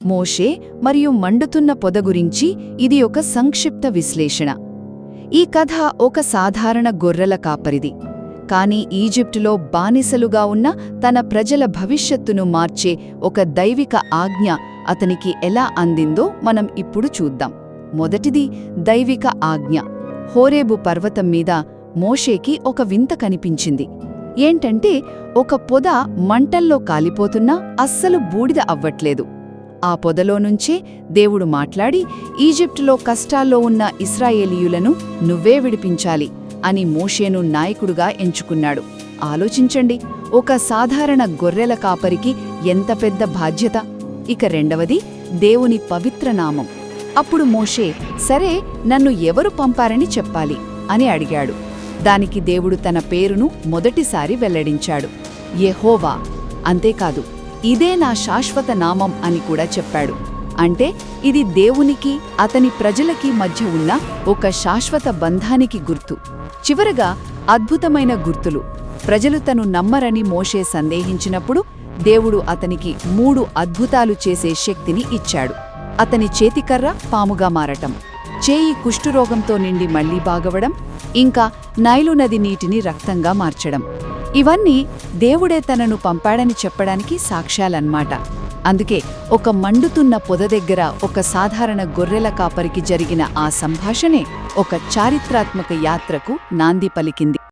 మోషే మరియు మండుతున్న పొద గురించి ఇది ఒక సంక్షిప్త విశ్లేషణ. ఈ కథ ఒక సాధారణ గొర్రెల కాపరిది. కాని ఈజిప్టులో బానిసలుగా ఉన్న తన ప్రజల భవిష్యత్తును మార్చే ఒక దైవిక ఆజ్ఞ అతనికి ఎలా అందిందో మనం ఇప్పుడు చూద్దాం. మొదటిది దైవిక ఆజ్ఞ. హోరేబు పర్వతం మీద మోషేకి ఒక వింత కనిపించింది. ఏంటంటే ఒక పొద మంటల్లో కాలిపోతున్నా అస్సలు బూడిద అవ్వట్లేదు. ఆ పొదలోనుంచే దేవుడు మాట్లాడి ఈజిప్టులో కష్టాల్లో ఉన్న ఇశ్రాయేలీయులను నువ్వే విడిపించాలి అని మోషేను నాయకుడుగా ఎంచుకున్నాడు. ఆలోచించండి, ఒక సాధారణ గొర్రెల కాపరికి ఎంత పెద్ద బాధ్యత. ఇక రెండవది దేవుని పవిత్రనామం. అప్పుడు మోషే, సరే, నన్ను ఎవరు పంపారని చెప్పాలి అని అడిగాడు. దానికి దేవుడు తన పేరును మొదటిసారి వెల్లడించాడు, యెహోవా. అంతేకాదు, ఇదే నా శాశ్వత నామం అని కూడా చెప్పాడు. అంటే ఇది దేవునికి అతని ప్రజలకి మధ్య ఉన్న ఒక శాశ్వత బంధానికి గుర్తు. చివరగా అద్భుతమైన గుర్తులు. ప్రజలు తను నమ్మరని మోషే సందేహించినప్పుడు దేవుడు అతనికి 3 అద్భుతాలు చేసే శక్తిని ఇచ్చాడు. అతని చేతికర్ర పాముగా మారటం, చేయి కుష్ఠురోగంతో నిండి మళ్లీ బాగవడం, ఇంకా నైలు నది నీటిని రక్తంగా మార్చడం. ఇవన్నీ దేవుడే తనను పంపాడని చెప్పడానికి సాక్ష్యాలన్నమాట. అందుకే ఒక మండుతున్న పొద దగ్గర ఒక సాధారణ గొర్రెల కాపరికి జరిగిన ఆ సంభాషణే ఒక చారిత్రాత్మక యాత్రకు నాంది పలికింది.